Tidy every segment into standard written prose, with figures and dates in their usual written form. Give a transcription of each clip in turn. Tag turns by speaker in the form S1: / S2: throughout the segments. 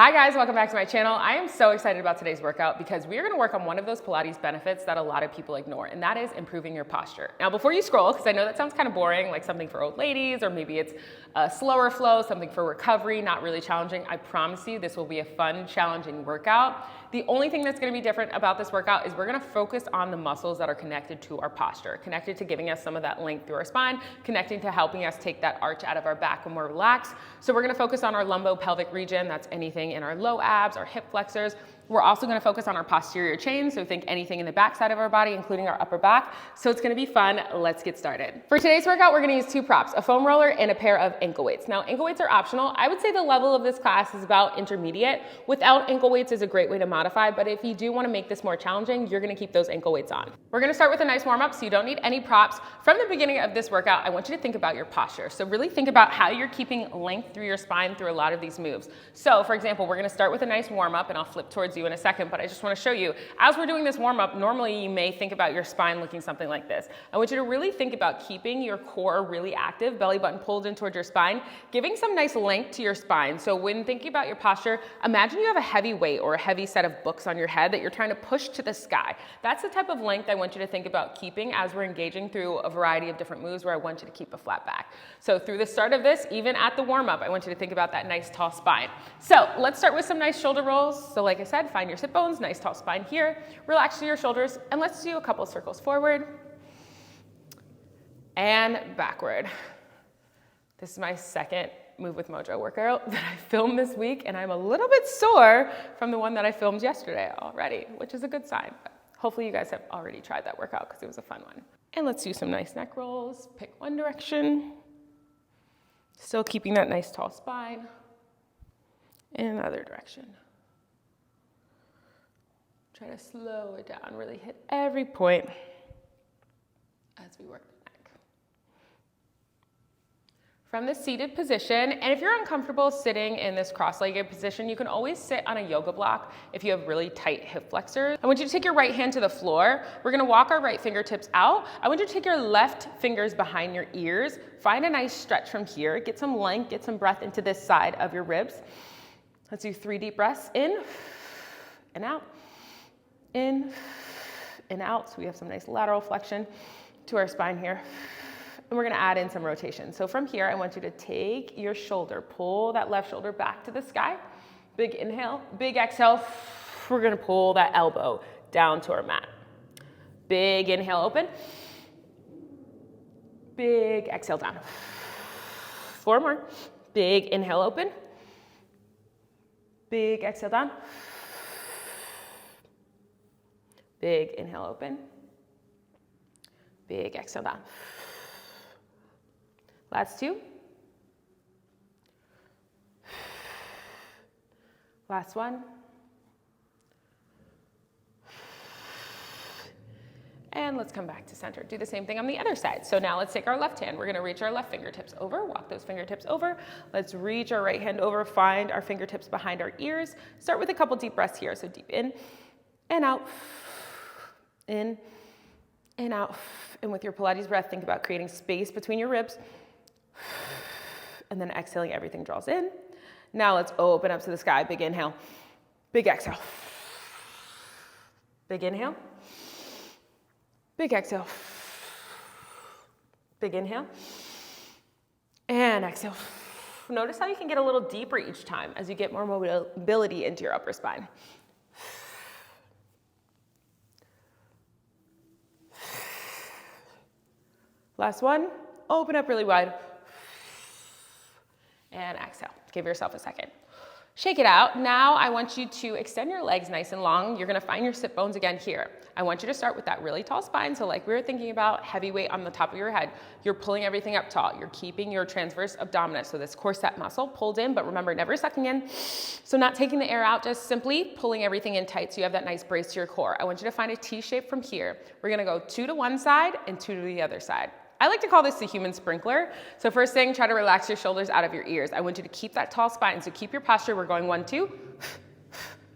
S1: Hi guys, welcome back to my channel. I am so excited about today's workout because we are gonna work on one of those Pilates benefits that a lot of people ignore, and that is improving your posture. Now, before you scroll, because I know that sounds kind of boring, like something for old ladies, or maybe it's a slower flow, something for recovery, not really challenging, I promise you this will be a fun, challenging workout. The only thing that's gonna be different about this workout is we're gonna focus on the muscles that are connected to our posture, connected to giving us some of that length through our spine, connecting to helping us take that arch out of our back when we're relaxed. So we're gonna focus on our lumbopelvic region, that's anything in our low abs, our hip flexors. We're also gonna focus on our posterior chain, so think anything in the back side of our body, including our upper back. So it's gonna be fun. Let's get started. For today's workout, we're gonna use two props, a foam roller and a pair of ankle weights. Now, ankle weights are optional. I would say the level of this class is about intermediate. Without ankle weights is a great way to modify, but if you do wanna make this more challenging, you're gonna keep those ankle weights on. We're gonna start with a nice warm up, so you don't need any props. From the beginning of this workout, I want you to think about your posture. So really think about how you're keeping length through your spine through a lot of these moves. So for example, we're gonna start with a nice warm up, and I'll flip towards you in a second, but I just want to show you, as we're doing this warm-up, normally you may think about your spine looking something like this. I want you to really think about keeping your core really active, belly button pulled in towards your spine, giving some nice length to your spine. So when thinking about your posture, imagine you have a heavy weight or a heavy set of books on your head that you're trying to push to the sky. That's the type of length I want you to think about keeping as we're engaging through a variety of different moves where I want you to keep a flat back. So through the start of this, even at the warm-up, I want you to think about that nice tall spine. So let's start with some nice shoulder rolls. So like I said, find your sit bones, nice tall spine here, relax through your shoulders, and let's do a couple circles forward and backward. This is my second Move with Mojo workout that I filmed this week, and I'm a little bit sore from the one that I filmed yesterday already, which is a good sign. But hopefully you guys have already tried that workout because it was a fun one. And let's do some nice neck rolls. Pick one direction, still keeping that nice tall spine, and another direction. Try to slow it down, really hit every point as we work the neck. From the seated position, and if you're uncomfortable sitting in this cross-legged position, you can always sit on a yoga block if you have really tight hip flexors. I want you to take your right hand to the floor. We're gonna walk our right fingertips out. I want you to take your left fingers behind your ears. Find a nice stretch from here. Get some length, get some breath into this side of your ribs. Let's do 3 deep breaths, in and out. In and out, so we have some nice lateral flexion to our spine here. And we're gonna add in some rotation. So from here, I want you to take your shoulder, pull that left shoulder back to the sky. Big inhale, big exhale. We're gonna pull that elbow down to our mat. Big inhale, open. Big exhale down. 4 more. Big inhale, open. Big exhale down. Big inhale, open. Big exhale down. Last 2. Last 1. And let's come back to center. Do the same thing on the other side. So now let's take our left hand. We're gonna reach our left fingertips over, walk those fingertips over. Let's reach our right hand over, find our fingertips behind our ears. Start with a couple deep breaths here. So deep in and out. In and out. And with your Pilates breath, think about creating space between your ribs. And then exhaling, everything draws in. Now let's open up to the sky. Big inhale, big exhale. Big inhale, big exhale. Big inhale, and exhale. Notice how you can get a little deeper each time as you get more mobility into your upper spine. Last one, open up really wide. And exhale, give yourself a second. Shake it out. Now I want you to extend your legs nice and long. You're gonna find your sit bones again here. I want you to start with that really tall spine. So like we were thinking about, heavy weight on the top of your head. You're pulling everything up tall. You're keeping your transverse abdominal, so this corset muscle pulled in, but remember, never sucking in. So not taking the air out, just simply pulling everything in tight so you have that nice brace to your core. I want you to find a T shape from here. We're gonna go 2 to one side and 2 to the other side. I like to call this the human sprinkler. So first thing, try to relax your shoulders out of your ears. I want you to keep that tall spine. So keep your posture. We're going 1, 2,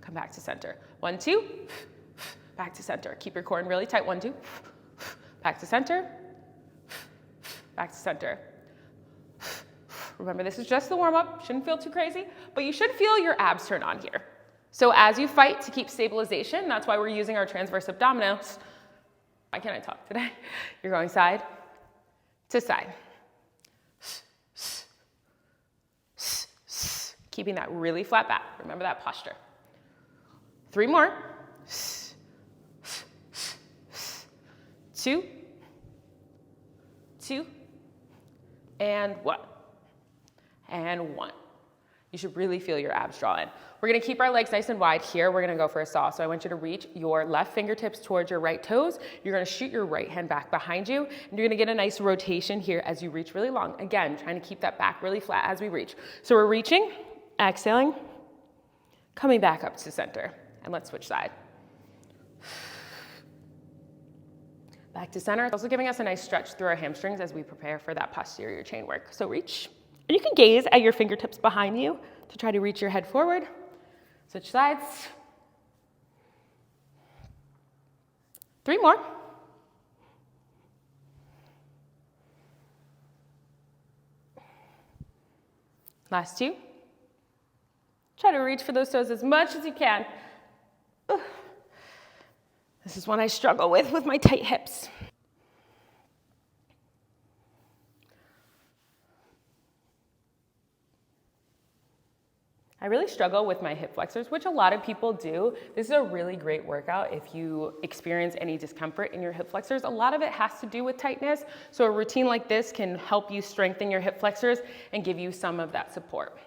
S1: come back to center. 1, 2, back to center. Keep your core in really tight. 1, 2, back to center, back to center. Remember, this is just the warm up. Shouldn't feel too crazy, but you should feel your abs turn on here. So as you fight to keep stabilization, that's why we're using our transverse abdominals. Why can't I talk today? You're going side to side. Keeping that really flat back. Remember that posture. 3 more. 2, 2, and 1. And 1. You should really feel your abs draw in. We're gonna keep our legs nice and wide here. We're gonna go for a saw. So I want you to reach your left fingertips towards your right toes. You're gonna shoot your right hand back behind you, and you're gonna get a nice rotation here as you reach really long. Again, trying to keep that back really flat as we reach. So we're reaching, exhaling, coming back up to center. And let's switch side. Back to center. It's also giving us a nice stretch through our hamstrings as we prepare for that posterior chain work. So reach. And you can gaze at your fingertips behind you to try to reach your head forward. Switch sides. 3 more. Last 2. Try to reach for those toes as much as you can. Ugh. This is one I struggle with my tight hips. I really struggle with my hip flexors, which a lot of people do. This is a really great workout if you experience any discomfort in your hip flexors. A lot of it has to do with tightness, so a routine like this can help you strengthen your hip flexors and give you some of that support.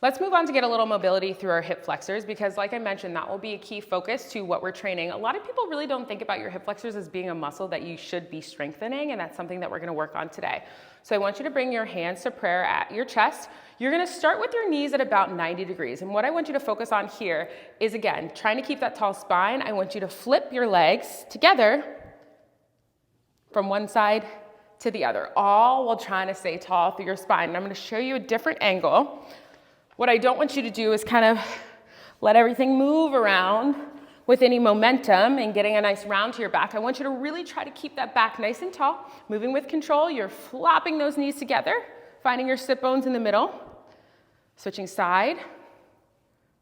S1: Let's move on to get a little mobility through our hip flexors because like I mentioned, that will be a key focus to what we're training. A lot of people really don't think about your hip flexors as being a muscle that you should be strengthening, and that's something that we're gonna work on today. So I want you to bring your hands to prayer at your chest. You're gonna start with your knees at about 90 degrees. And what I want you to focus on here is, again, trying to keep that tall spine. I want you to flip your legs together from one side to the other, all while trying to stay tall through your spine. And I'm gonna show you a different angle. What I don't want you to do is kind of let everything move around with any momentum and getting a nice round to your back. I want you to really try to keep that back nice and tall. Moving with control, you're flopping those knees together, finding your sit bones in the middle, switching side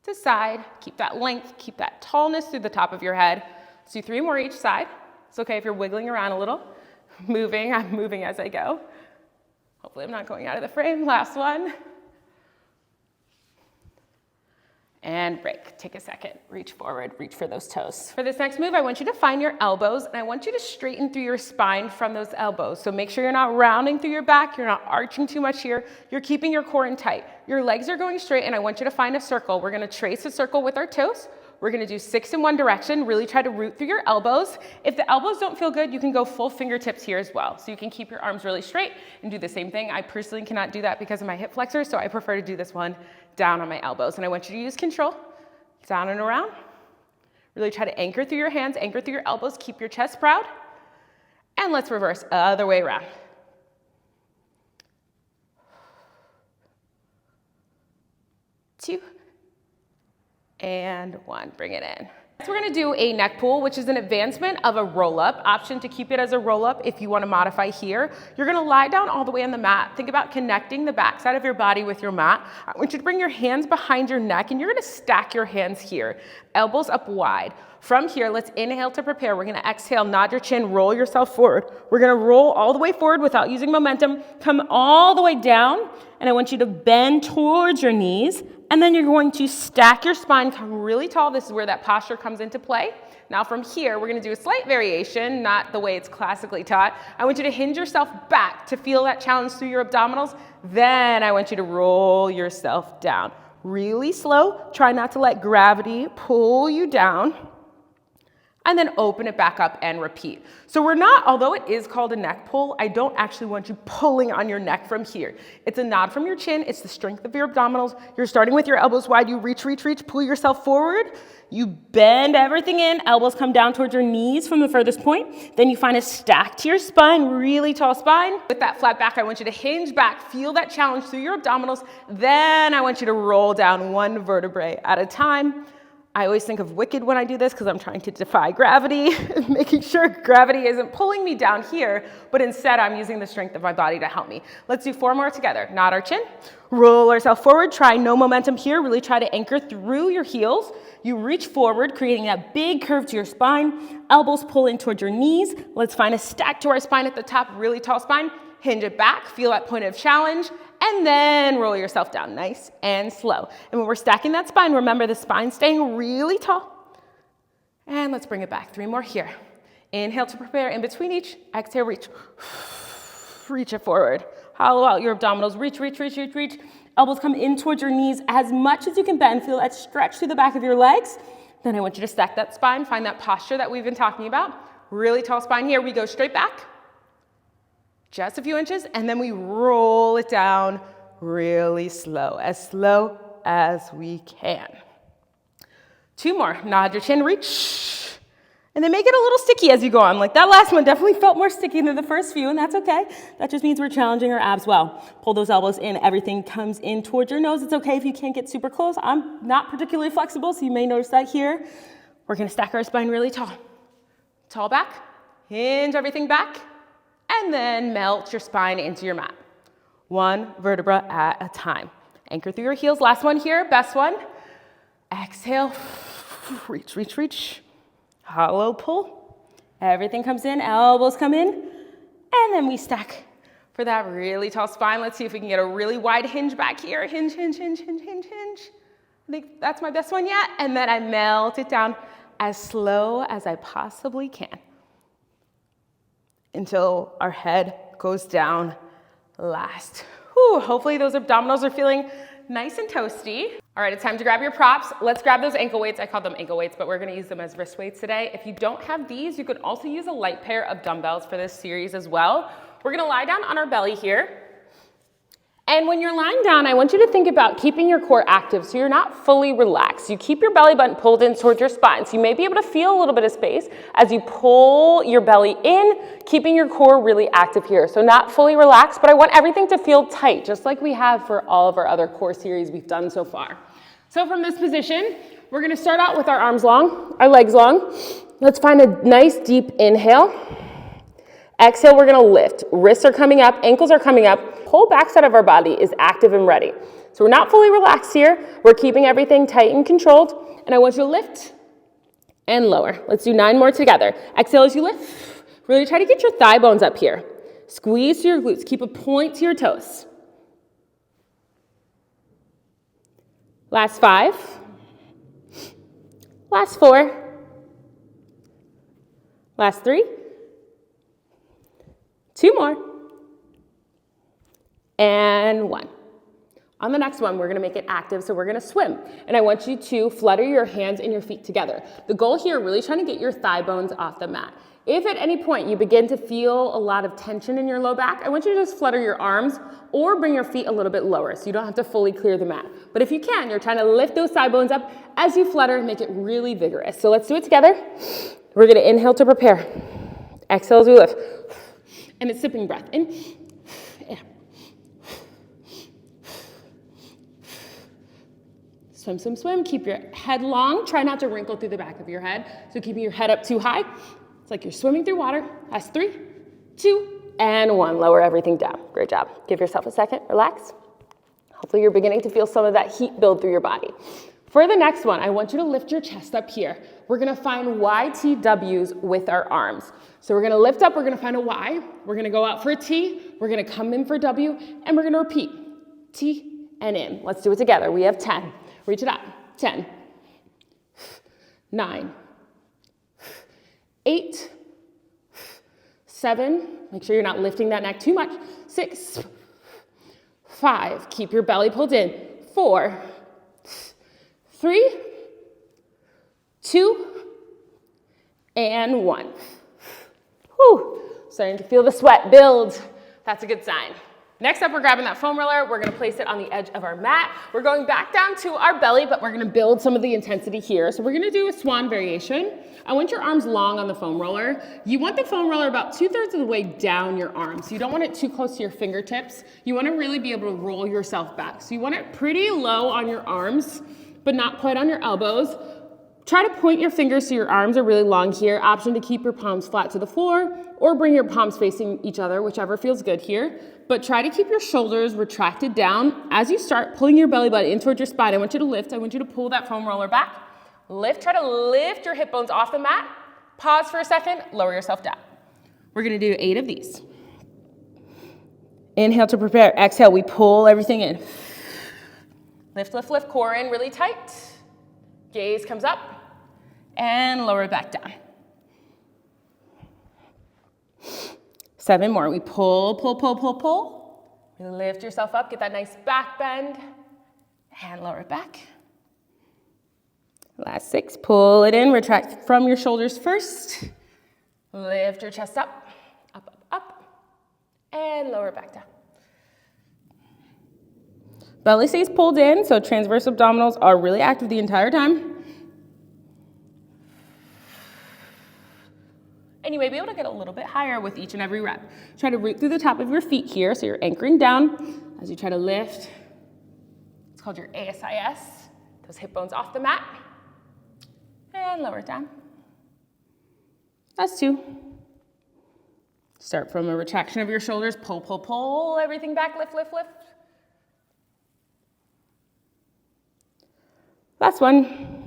S1: to side. Keep that length, keep that tallness through the top of your head. Let's do 3 more each side. It's okay if you're wiggling around a little. I'm moving as I go. Hopefully I'm not going out of the frame. Last one. And break. Take a second, reach forward, reach for those toes. For this next move, I want you to find your elbows, and I want you to straighten through your spine from those elbows. So make sure you're not rounding through your back, you're not arching too much here, you're keeping your core in tight. Your legs are going straight, and I want you to find a circle. We're gonna trace a circle with our toes. We're gonna do 6 in one direction, really try to root through your elbows. If the elbows don't feel good, you can go full fingertips here as well. So you can keep your arms really straight and do the same thing. I personally cannot do that because of my hip flexors, so I prefer to do this one down on my elbows. And I want you to use control, down and around. Really try to anchor through your hands, anchor through your elbows, keep your chest proud. And let's reverse, other way around. 2, and 1, bring it in. Next, we're gonna do a neck pull, which is an advancement of a roll-up. Option to keep it as a roll-up if you wanna modify here. You're gonna lie down all the way on the mat. Think about connecting the backside of your body with your mat. I want you to bring your hands behind your neck, and you're gonna stack your hands here. Elbows up wide. From here, let's inhale to prepare. We're gonna exhale, nod your chin, roll yourself forward. We're gonna roll all the way forward without using momentum. Come all the way down, and I want you to bend towards your knees, and then you're going to stack your spine, come really tall. This is where that posture comes into play. Now from here, we're gonna do a slight variation, not the way it's classically taught. I want you to hinge yourself back to feel that challenge through your abdominals. Then I want you to roll yourself down. Really slow, try not to let gravity pull you down. And then open it back up and repeat. So we're not, although it is called a neck pull, I don't actually want you pulling on your neck from here. It's a nod from your chin, it's the strength of your abdominals. You're starting with your elbows wide, you reach, pull yourself forward. You bend everything in, elbows come down towards your knees from the furthest point. Then you find a stack to your spine, really tall spine. With that flat back, I want you to hinge back, feel that challenge through your abdominals. Then I want you to roll down 1 vertebrae at a time. I always think of Wicked when I do this because I'm trying to defy gravity, making sure gravity isn't pulling me down here, but instead I'm using the strength of my body to help me. Let's do 4 more together. Nod our chin, roll ourselves forward, try no momentum here, really try to anchor through your heels. You reach forward, creating that big curve to your spine, elbows pull in towards your knees. Let's find a stack to our spine at the top, really tall spine, hinge it back, feel that point of challenge, and then roll yourself down, nice and slow. And when we're stacking that spine, remember the spine staying really tall. And let's bring it back, 3 more here. Inhale to prepare, in between each, exhale, reach. Reach it forward. Hollow out your abdominals, reach, reach, reach, reach, reach. Elbows come in towards your knees as much as you can bend. Feel that stretch through the back of your legs. Then I want you to stack that spine, find that posture that we've been talking about. Really tall spine here, we go straight back. Just a few inches, and then we roll it down really slow as we can. 2 more, nod your chin, reach, and then make it a little sticky as you go on. Like that last one definitely felt more sticky than the first few, and that's okay. That just means we're challenging our abs well. Pull those elbows in, everything comes in towards your nose. It's okay if you can't get super close. I'm not particularly flexible, so you may notice that here. We're gonna stack our spine really tall. Tall back, hinge everything back, and then melt your spine into your mat. 1 vertebra at a time. Anchor through your heels. Last one here, best one. Exhale, reach, reach, reach. Hollow pull. Everything comes in, elbows come in, and then we stack for that really tall spine. Let's see if we can get a really wide hinge back here. Hinge, hinge, hinge, hinge, hinge, hinge. I think that's my best one yet. And then I melt it down as slow as I possibly can, until our head goes down last. Whew, hopefully those abdominals are feeling nice and toasty. All right, it's time to grab your props. Let's grab those ankle weights. I call them ankle weights, but we're gonna use them as wrist weights today. If you don't have these, you could also use a light pair of dumbbells for this series as well. We're gonna lie down on our belly here. And when you're lying down, I want you to think about keeping your core active so you're not fully relaxed. You keep your belly button pulled in towards your spine. So you may be able to feel a little bit of space as you pull your belly in, keeping your core really active here. So not fully relaxed, but I want everything to feel tight, just like we have for all of our other core series we've done so far. So from this position, we're gonna start out with our arms long, our legs long. Let's find a nice deep inhale. Exhale, we're gonna lift. Wrists are coming up, ankles are coming up. Whole backside of our body is active and ready. So we're not fully relaxed here. We're keeping everything tight and controlled. And I want you to lift and lower. Let's do 9 more together. Exhale as you lift. Really try to get your thigh bones up here. Squeeze to your glutes. Keep a point to your toes. Last 5. Last 4. Last 3. 2 more. And 1. On the next one, we're gonna make it active, so we're gonna swim. And I want you to flutter your hands and your feet together. The goal here, really trying to get your thigh bones off the mat. If at any point you begin to feel a lot of tension in your low back, I want you to just flutter your arms or bring your feet a little bit lower so you don't have to fully clear the mat. But if you can, you're trying to lift those thigh bones up as you flutter and make it really vigorous. So let's do it together. We're gonna inhale to prepare. Exhale as we lift. And it's sipping breath. In. Swim, swim, swim. Keep your head long. Try not to wrinkle through the back of your head. So keeping your head up too high. It's like you're swimming through water. That's 3, 2, and 1. Lower everything down. Great job. Give yourself a second. Relax. Hopefully you're beginning to feel some of that heat build through your body. For the next one, I want you to lift your chest up here. We're gonna find YTWs with our arms. So we're gonna lift up, we're gonna find a Y. We're gonna go out for a T. We're gonna come in for W, and we're gonna repeat. T and in. Let's do it together. We have 10. Reach it up. 10, 9, 8, 7. Make sure you're not lifting that neck too much. 6, 5. Keep your belly pulled in. 4, 3, 2, and 1. Whew. Starting to feel the sweat build. That's a good sign. Next up, we're grabbing that foam roller. We're gonna place it on the edge of our mat. We're going back down to our belly, but we're gonna build some of the intensity here. So we're gonna do a swan variation. I want your arms long on the foam roller. You want the foam roller about 2/3 of the way down your arms. You don't want it too close to your fingertips. You wanna really be able to roll yourself back. So you want it pretty low on your arms, but not quite on your elbows. Try to point your fingers so your arms are really long here. Option to keep your palms flat to the floor or bring your palms facing each other, whichever feels good here. But try to keep your shoulders retracted down. As you start pulling your belly button in towards your spine, I want you to lift. I want you to pull that foam roller back. Lift, try to lift your hip bones off the mat. Pause for a second, lower yourself down. We're gonna do 8 of these. Inhale to prepare. Exhale, we pull everything in. Lift, lift, lift, core in really tight. Gaze comes up and lower it back down. 7 more. We pull, pull, pull, pull, pull. Lift yourself up, get that nice back bend and lower it back. Last 6, pull it in, retract from your shoulders first. Lift your chest up, up, up, up, and lower it back down. Belly stays pulled in, so transverse abdominals are really active the entire time. And you may be able to get a little bit higher with each and every rep. Try to root through the top of your feet here, so you're anchoring down as you try to lift. It's called your ASIS, those hip bones off the mat. And lower it down. That's 2. Start from a retraction of your shoulders, pull, pull, pull, everything back, lift, lift, lift. Last one.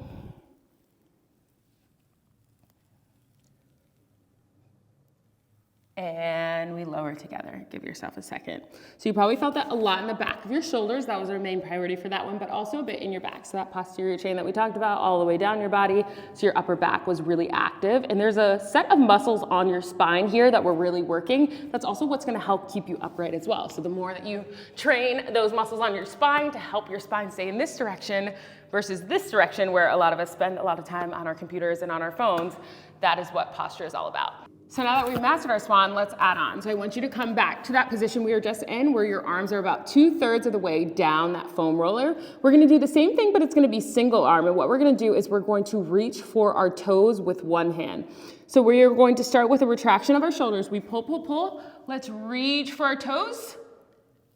S1: And we lower together. Give yourself a second. So you probably felt that a lot in the back of your shoulders. That was our main priority for that one, but also a bit in your back. So that posterior chain that we talked about all the way down your body. So your upper back was really active. And there's a set of muscles on your spine here that we're really working. That's also what's gonna help keep you upright as well. So the more that you train those muscles on your spine to help your spine stay in this direction versus this direction where a lot of us spend a lot of time on our computers and on our phones, that is what posture is all about. So now that we've mastered our swan, let's add on. So I want you to come back to that position we were just in where your arms are about 2/3 of the way down that foam roller. We're gonna do the same thing, but it's gonna be single arm. And what we're gonna do is we're going to reach for our toes with one hand. So we are going to start with a retraction of our shoulders. We pull, pull, pull. Let's reach for our toes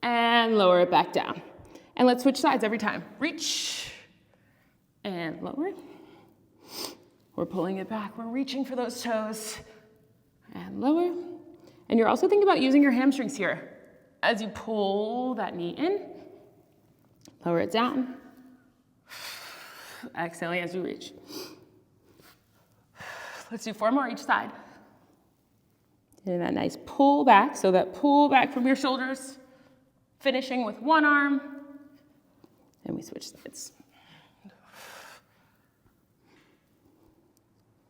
S1: and lower it back down. And let's switch sides every time. Reach and lower. We're pulling it back. We're reaching for those toes. And lower. And you're also thinking about using your hamstrings here. As you pull that knee in, lower it down. Exhaling as you reach. Let's do 4 more each side. And that nice pull back, so that pull back from your shoulders, finishing with one arm, and we switch sides.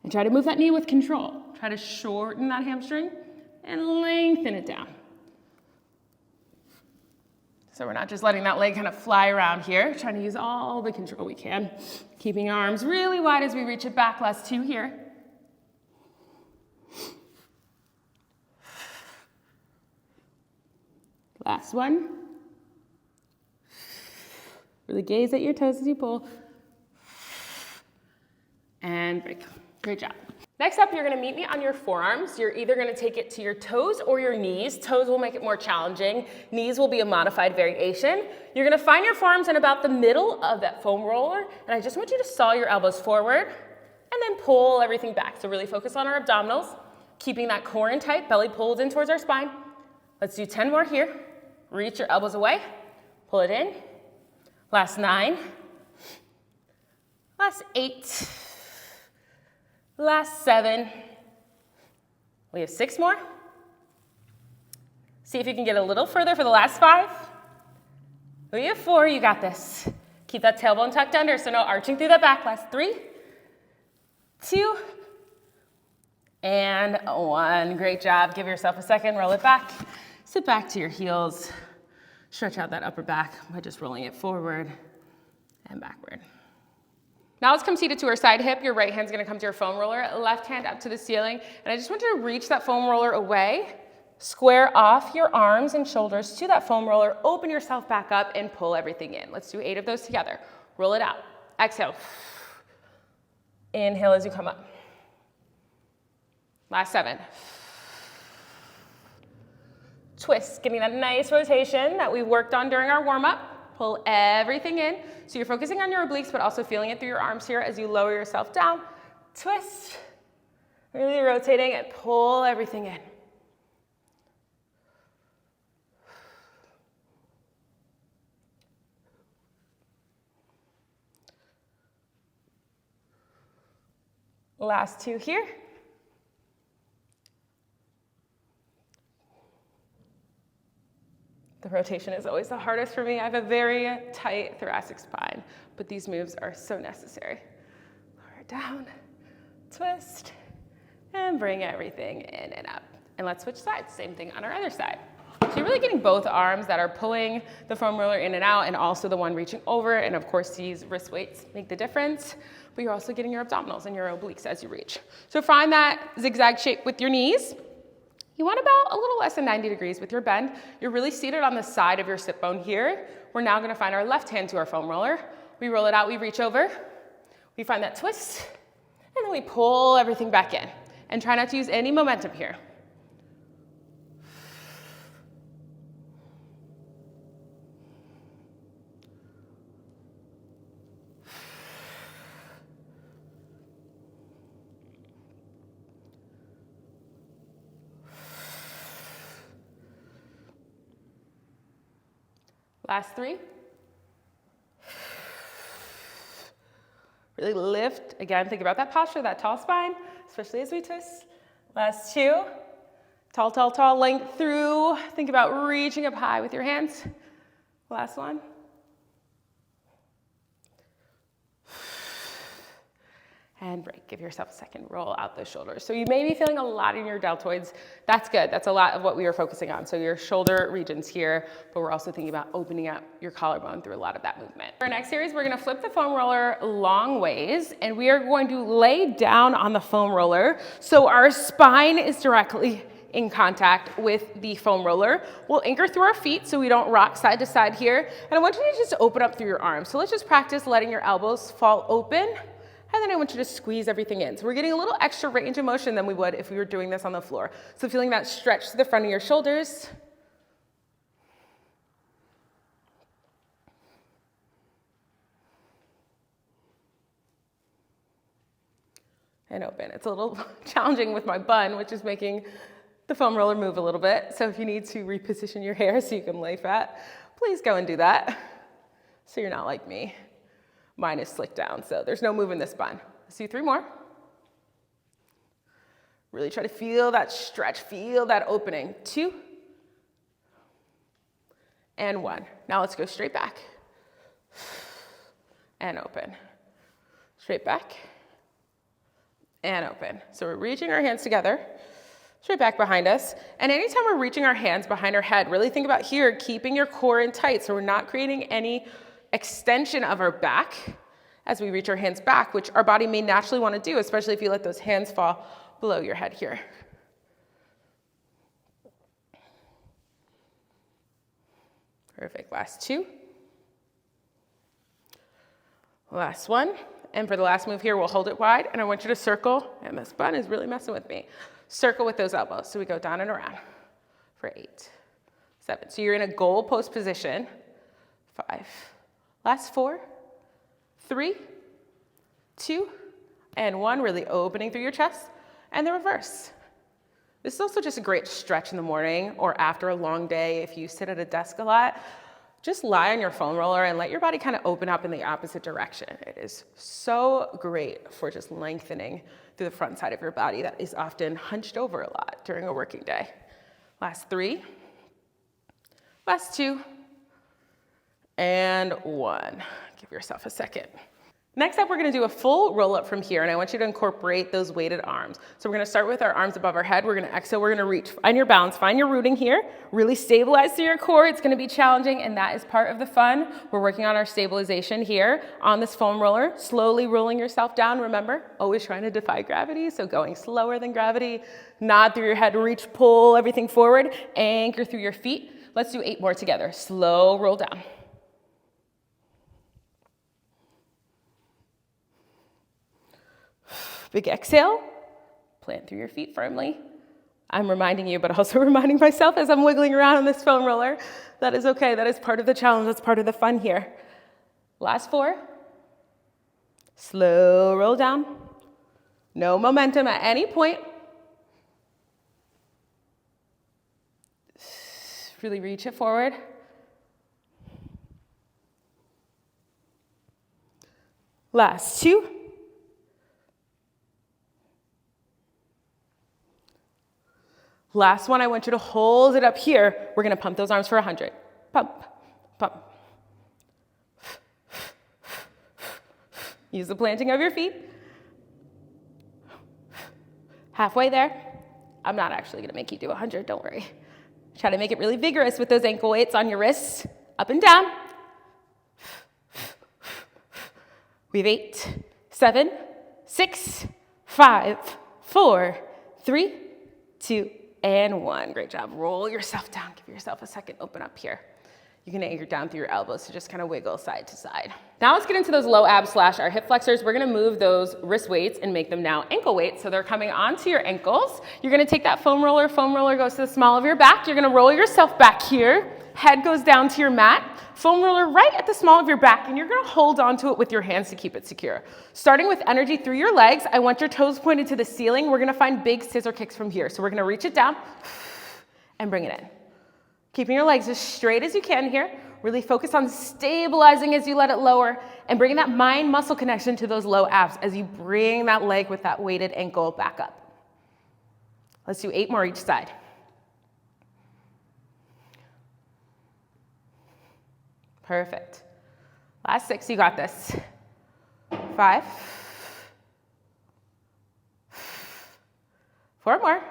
S1: And try to move that knee with control. Try to shorten that hamstring and lengthen it down. So we're not just letting that leg kind of fly around here, trying to use all the control we can. Keeping our arms really wide as we reach it back. Last 2 here. Last one. Really gaze at your toes as you pull. And break. Great job. Next up, you're gonna meet me on your forearms. You're either gonna take it to your toes or your knees. Toes will make it more challenging. Knees will be a modified variation. You're gonna find your forearms in about the middle of that foam roller, and I just want you to saw your elbows forward and then pull everything back. So really focus on our abdominals, keeping that core in tight, belly pulled in towards our spine. Let's do 10 more here. Reach your elbows away, pull it in. Last 9. Last 8. Last 7. We have 6 more. See if you can get a little further for the last 5. We have 4, you got this. Keep that tailbone tucked under, so no arching through that back. Last 3, 2, and 1. Great job. Give yourself a second, roll it back. Sit back to your heels. Stretch out that upper back by just rolling it forward and backward. Now let's come seated to our side hip. Your right hand's gonna come to your foam roller, left hand up to the ceiling. And I just want you to reach that foam roller away, square off your arms and shoulders to that foam roller, open yourself back up and pull everything in. Let's do 8 of those together. Roll it out, exhale. Inhale as you come up. Last 7. Twist, getting that nice rotation that we worked on during our warm up. Pull everything in. So you're focusing on your obliques, but also feeling it through your arms here as you lower yourself down. Twist. Really rotating and pull everything in. Last two here. The rotation is always the hardest for me. I have a very tight thoracic spine, but these moves are so necessary. Lower it down, twist, and bring everything in and up. And let's switch sides. Same thing on our other side. So you're really getting both arms that are pulling the foam roller in and out, and also the one reaching over. And of course, these wrist weights make the difference. But you're also getting your abdominals and your obliques as you reach. So find that zigzag shape with your knees. You want about a little less than 90 degrees with your bend. You're really seated on the side of your sit bone here. We're now gonna find our left hand to our foam roller. We roll it out, we reach over. We find that twist, and then we pull everything back in. And try not to use any momentum here. Last three. Really lift. Again, think about that posture, that tall spine, especially as we twist. Last two. Tall, tall, tall, length through. Think about reaching up high with your hands. Last one. And break. Give yourself a second. Roll out those shoulders. So you may be feeling a lot in your deltoids. That's good. That's a lot of what we were focusing on. So your shoulder regions here, but we're also thinking about opening up your collarbone through a lot of that movement. For our next series, we're going to flip the foam roller long ways, and we are going to lay down on the foam roller so our spine is directly in contact with the foam roller. We'll anchor through our feet so we don't rock side to side here. And I want you to just open up through your arms. So let's just practice letting your elbows fall open. And then I want you to squeeze everything in. So we're getting a little extra range of motion than we would if we were doing this on the floor. So feeling that stretch to the front of your shoulders. And open. It's a little challenging with my bun, which is making the foam roller move a little bit. So if you need to reposition your hair so you can lay flat, please go and do that. So you're not like me. Mine is slicked down, so there's no move in this bun. Let's do three more. Really try to feel that stretch, feel that opening. 2 and 1. Now let's go straight back and open. Straight back and open. So we're reaching our hands together, straight back behind us. And anytime we're reaching our hands behind our head, really think about here, keeping your core in tight so we're not creating any extension of our back as we reach our hands back, which our body may naturally want to do, especially if you let those hands fall below your head here. Perfect. Last 2. Last 1. And for the last move here, we'll hold it wide, and I want you to circle, and this bun is really messing with me. Circle with those elbows. So we go down and around for 8, 7. So you're in a goal post position. 5. Last 4, 3, 2, and 1. Really opening through your chest. And the reverse. This is also just a great stretch in the morning or after a long day. If you sit at a desk a lot, just lie on your foam roller and let your body kind of open up in the opposite direction. It is so great for just lengthening through the front side of your body that is often hunched over a lot during a working day. Last 3, last 2, and 1. Give yourself a second. Next up, we're gonna do a full roll up from here, and I want you to incorporate those weighted arms. So we're gonna start with our arms above our head. We're gonna exhale, we're gonna reach. Find your balance, find your rooting here. Really stabilize through your core. It's gonna be challenging, and that is part of the fun. We're working on our stabilization here on this foam roller, slowly rolling yourself down. Remember, always trying to defy gravity, so going slower than gravity. Nod through your head, reach, pull everything forward, anchor through your feet. Let's do 8 more together. Slow roll down. Big exhale, plant through your feet firmly. I'm reminding you, but also reminding myself as I'm wiggling around on this foam roller. That is okay. That is part of the challenge. That's part of the fun here. Last 4. Slow roll down. No momentum at any point. Really reach it forward. Last 2. Last one, I want you to hold it up here. We're gonna pump those arms for 100. Pump, pump. Use the planting of your feet. Halfway there. I'm not actually gonna make you do 100, don't worry. Try to make it really vigorous with those ankle weights on your wrists, up and down. We have 8, 7, 6, 5, 4, 3, 2, and 1. Great job. Roll yourself down. Give yourself a second. Open up here. You can anchor down through your elbows, so just kind of wiggle side to side. Now let's get into those low abs / our hip flexors. We're gonna move those wrist weights and make them now ankle weights. So they're coming onto your ankles. You're gonna take that foam roller goes to the small of your back. You're gonna roll yourself back here. Head goes down to your mat. Foam roller right at the small of your back, and you're gonna hold onto it with your hands to keep it secure. Starting with energy through your legs, I want your toes pointed to the ceiling. We're gonna find big scissor kicks from here. So we're gonna reach it down and bring it in. Keeping your legs as straight as you can here. Really focus on stabilizing as you let it lower and bringing that mind-muscle connection to those low abs as you bring that leg with that weighted ankle back up. Let's do 8 more each side. Perfect. Last 6, you got this. 5. 4 more.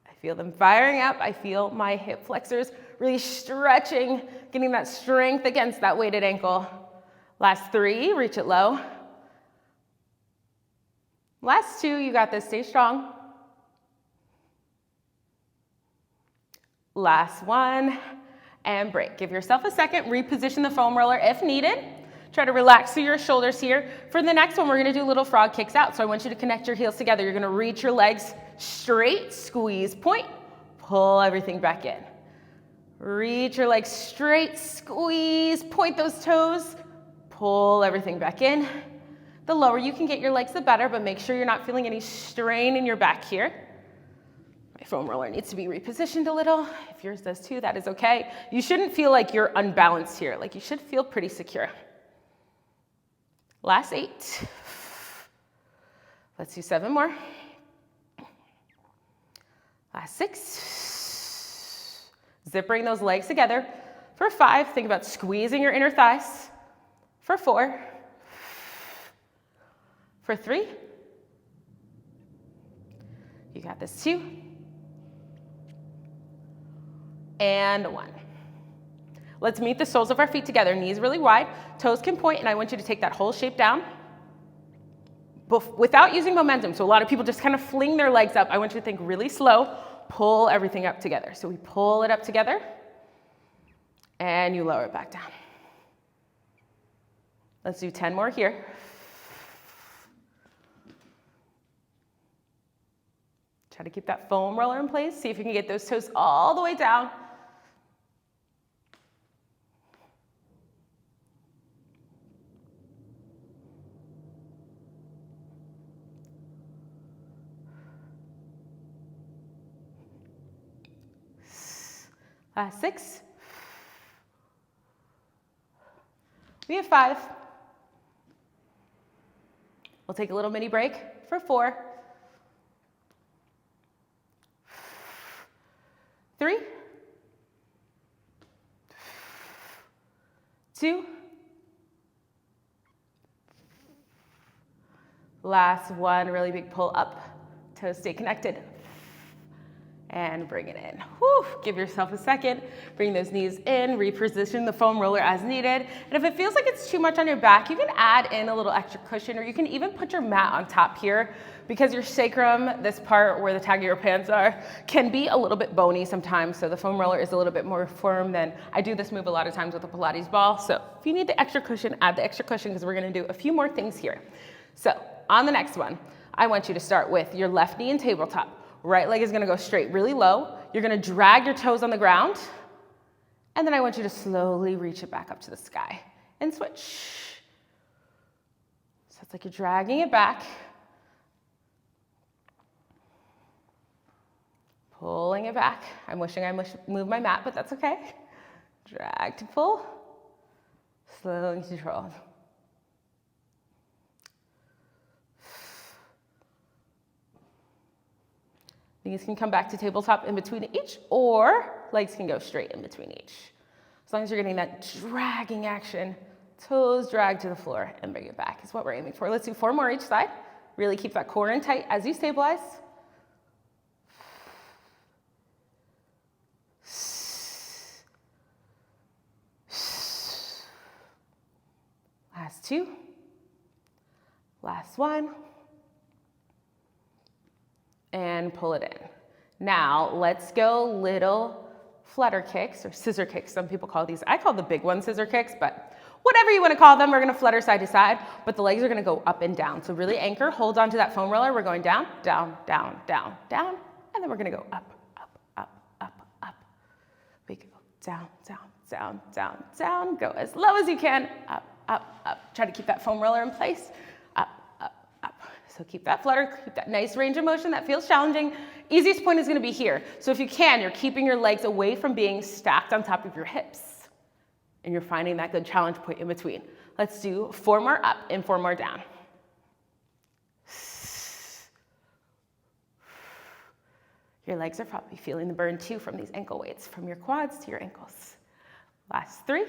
S1: I feel them firing up. I feel my hip flexors really stretching, getting that strength against that weighted ankle. Last 3, reach it low. Last 2, you got this, stay strong. Last 1, and break. Give yourself a second, reposition the foam roller if needed. Try to relax through your shoulders here. For the next one, we're gonna do little frog kicks out. So I want you to connect your heels together. You're gonna reach your legs straight, squeeze, point, pull everything back in. Reach your legs straight, squeeze, point those toes, pull everything back in. The lower you can get your legs, the better, but make sure you're not feeling any strain in your back here. My foam roller needs to be repositioned a little. If yours does too, that is okay. You shouldn't feel like you're unbalanced here. Like you should feel pretty secure. Last 8. Let's do 7 more. Last 6. Zippering those legs together. For 5, think about squeezing your inner thighs. For 4. For 3. You got this 2. And 1. Let's meet the soles of our feet together, knees really wide, toes can point, and I want you to take that whole shape down without using momentum. So a lot of people just kind of fling their legs up. I want you to think really slow, pull everything up together. So we pull it up together, and you lower it back down. Let's do 10 more here. Try to keep that foam roller in place. See if you can get those toes all the way down. Last 6. We have 5. We'll take a little mini break for 4. 3. 2. Last 1, really big pull up. Toes stay connected. And bring it in. Whew. Give yourself a second. Bring those knees in, reposition the foam roller as needed. And if it feels like it's too much on your back, you can add in a little extra cushion, or you can even put your mat on top here, because your sacrum, this part where the tag of your pants are, can be a little bit bony sometimes. So the foam roller is a little bit more firm than, I do this move a lot of times with a Pilates ball. So if you need the extra cushion, add the extra cushion, because we're gonna do a few more things here. So on the next one, I want you to start with your left knee in tabletop. Right leg is gonna go straight, really low. You're gonna drag your toes on the ground. And then I want you to slowly reach it back up to the sky and switch. So it's like you're dragging it back. Pulling it back. I'm wishing I moved my mat, but that's okay. Drag to pull. Slowly control. Knees can come back to tabletop in between each, or legs can go straight in between each. As long as you're getting that dragging action, toes drag to the floor and bring it back is what we're aiming for. Let's do 4 more each side. Really keep that core in tight as you stabilize. Last 2. Last 1. And pull it in. Now, let's go little flutter kicks or scissor kicks. Some people call these. I call the big one scissor kicks, but whatever you want to call them, we're going to flutter side to side, but the legs are going to go up and down. So really anchor, hold on to that foam roller. We're going down, down, down, down, down, and then we're going to go up, up, up, up, up. We go down, down, down, down, down. Go as low as you can. Up, up, up. Try to keep that foam roller in place. Up, up, up. So keep that flutter, keep that nice range of motion. That feels challenging. Easiest point is going to be here. So if you can, you're keeping your legs away from being stacked on top of your hips. And you're finding that good challenge point in between. Let's do 4 more up and 4 more down. Your legs are probably feeling the burn too from these ankle weights, from your quads to your ankles. Last 3.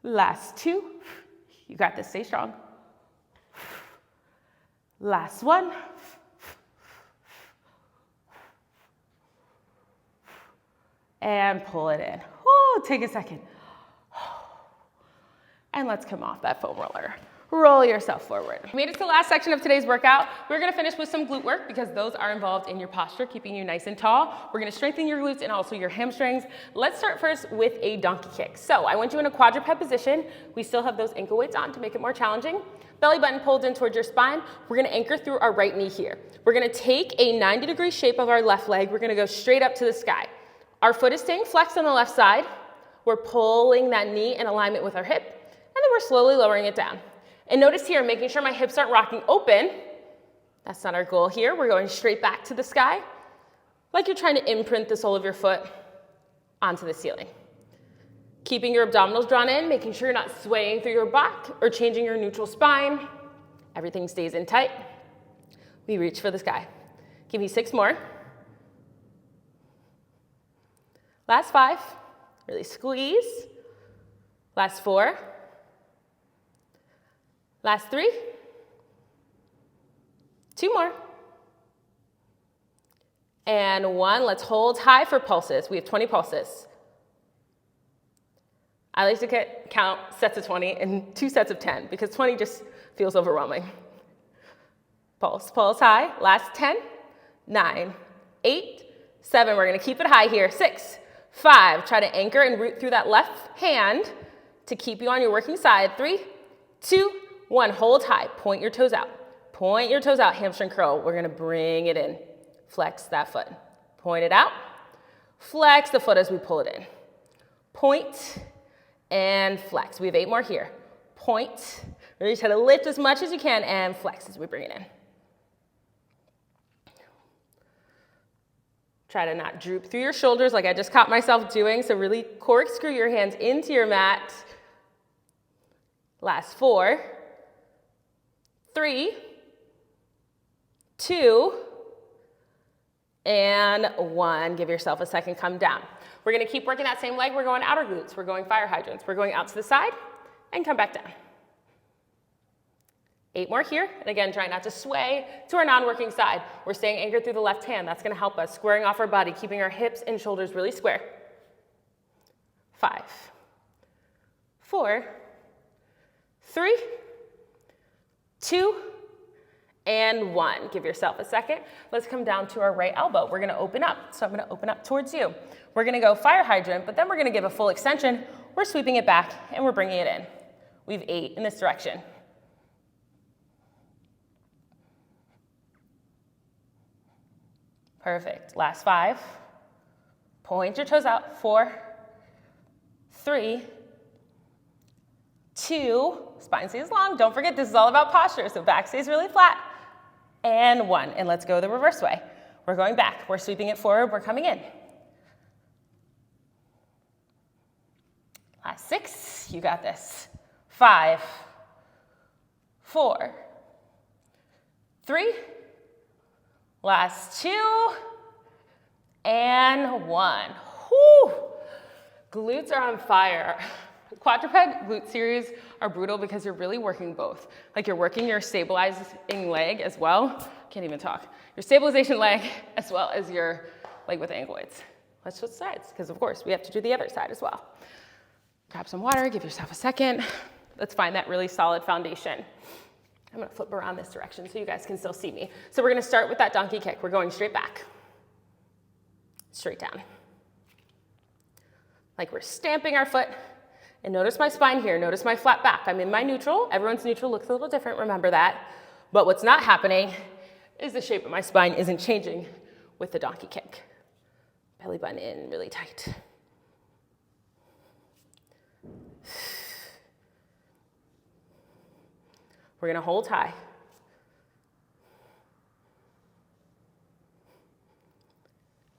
S1: Last 2. You got this, stay strong. Last 1. And pull it in. Woo, take a second. And let's come off that foam roller. Roll yourself forward. We made it to the last section of today's workout. We're gonna finish with some glute work because those are involved in your posture, keeping you nice and tall. We're gonna strengthen your glutes and also your hamstrings. Let's start first with a donkey kick. So I want you in a quadruped position. We still have those ankle weights on to make it more challenging. Belly button pulled in towards your spine. We're gonna anchor through our right knee here. We're gonna take a 90-degree shape of our left leg. We're gonna go straight up to the sky. Our foot is staying flexed on the left side. We're pulling that knee in alignment with our hip, and then we're slowly lowering it down. And notice here, making sure my hips aren't rocking open. That's not our goal here. We're going straight back to the sky, like you're trying to imprint the sole of your foot onto the ceiling. Keeping your abdominals drawn in, making sure you're not swaying through your back or changing your neutral spine. Everything stays in tight. We reach for the sky. Give me 6 more. Last 5, really squeeze. Last 4. Last 3. 2 more. And 1, let's hold high for pulses. We have 20 pulses. I like to count sets of 20 and 2 sets of 10 because 20 just feels overwhelming. Pulse, pulse high. Last 10, 9, 8, 7. We're gonna keep it high here. 6, 5, try to anchor and root through that left hand to keep you on your working side. 3, 2, 1, hold high, point your toes out. Point your toes out, hamstring curl. We're gonna bring it in. Flex that foot. Point it out. Flex the foot as we pull it in. Point and flex. We have 8 more here. Point, really try to lift as much as you can and flex as we bring it in. Try to not droop through your shoulders like I just caught myself doing, so really corkscrew your hands into your mat. Last 4, 3, 2, and 1. Give yourself a second, come down. We're gonna keep working that same leg. We're going outer glutes. We're going fire hydrants. We're going out to the side and come back down. 8 more here. And again, try not to sway to our non-working side. We're staying anchored through the left hand. That's gonna help us, squaring off our body, keeping our hips and shoulders really square. 5, 4, 3, 2, and 1. Give yourself a second. Let's come down to our right elbow. We're gonna open up. So I'm gonna open up towards you. We're gonna go fire hydrant, but then we're gonna give a full extension. We're sweeping it back and we're bringing it in. We have 8 in this direction. Perfect. Last 5. Point your toes out. 4, 3, 2, spine stays long. Don't forget, this is all about posture, so back stays really flat. And 1, and let's go the reverse way. We're going back. We're sweeping it forward. We're coming in. Last 6. You got this. 5, 4, 3, last 2, and 1. Whew. Glutes are on fire. Quadruped glute series are brutal because you're really working both. Like you're working your stabilizing leg as well. Can't even talk. Your stabilization leg as well as your leg with ankle weights. Let's switch sides because of course we have to do the other side as well. Grab some water, give yourself a second. Let's find that really solid foundation. I'm gonna flip around this direction so you guys can still see me. So we're gonna start with that donkey kick. We're going straight back, straight down. Like we're stamping our foot. And notice my spine here, notice my flat back. I'm in my neutral. Everyone's neutral looks a little different, remember that. But what's not happening is the shape of my spine isn't changing with the donkey kick. Belly button in really tight. We're gonna hold high.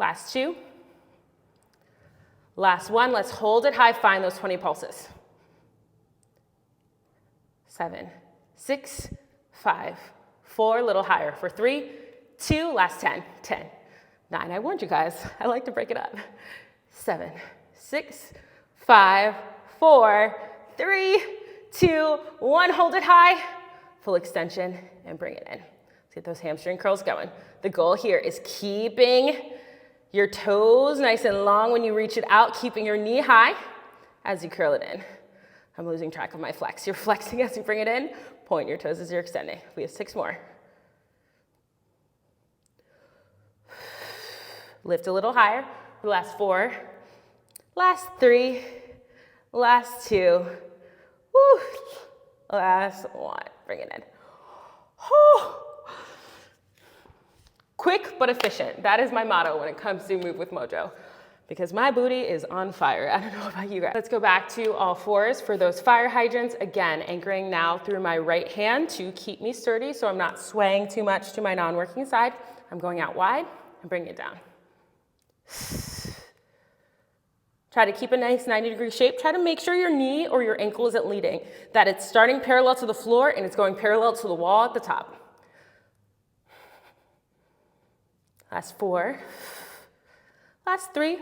S1: Last 2. Last 1, let's hold it high, find those 20 pulses. 7, 6, 5, 4, a little higher for 3, 2, last 10, 10, 9, I warned you guys, I like to break it up. 7, 6, 5, 4, 3, 2, 1, hold it high, full extension, and bring it in. Let's get those hamstring curls going. The goal here is keeping your toes nice and long when you reach it out, keeping your knee high as you curl it in. I'm losing track of my flex. You're flexing as you bring it in. Point your toes as you're extending. We have 6 more. Lift a little higher. Last 4. Last 3. Last 2. Woo. Last 1. Bring it in. Whew. Quick but efficient. That is my motto when it comes to Move with Mojo, because my booty is on fire. I don't know about you guys. Let's go back to all fours for those fire hydrants. Again, anchoring now through my right hand to keep me sturdy so I'm not swaying too much to my non-working side. I'm going out wide and bringing it down. Try to keep a nice 90-degree shape. Try to make sure your knee or your ankle isn't leading, that it's starting parallel to the floor and it's going parallel to the wall at the top. Last 4, last 3,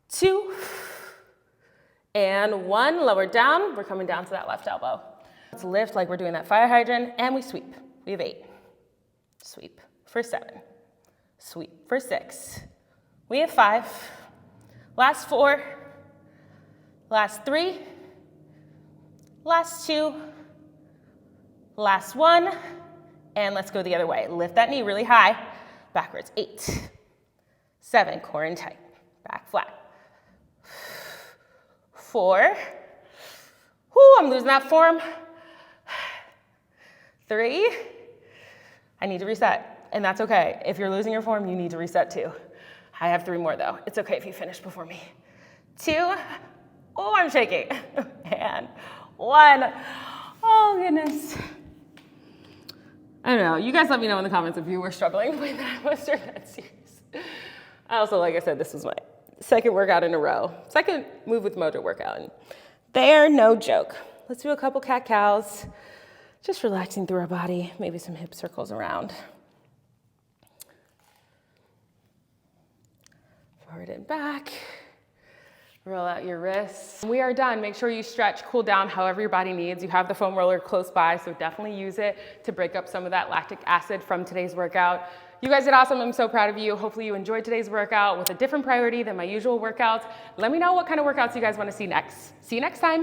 S1: 2, and 1. Lower down. We're coming down to that left elbow. Let's lift like we're doing that fire hydrant, and we sweep. We have 8. Sweep for 7. Sweep for 6. We have 5. Last 4. Last 3. Last 2. Last 1. And let's go the other way. Lift that knee really high. Backwards. 8, 7, core in tight. Back flat. 4. Whoo, I'm losing that form. 3. I need to reset, and that's okay. If you're losing your form, you need to reset too. I have 3 more though. It's okay if you finish before me. 2. Oh, I'm shaking. And 1. Oh, goodness. I don't know. You guys let me know in the comments if you were struggling with that during that series. Also, like I said, this was my second workout in a row. Second Move with Mojo workout. And they're no joke. Let's do a couple cat-cows. Just relaxing through our body. Maybe some hip circles around. Forward and back. Roll out your wrists. We are done. Make sure you stretch, cool down however your body needs. You have the foam roller close by, so definitely use it to break up some of that lactic acid from today's workout. You guys did awesome. I'm so proud of you. Hopefully you enjoyed today's workout with a different priority than my usual workouts. Let me know what kind of workouts you guys want to see next. See you next time.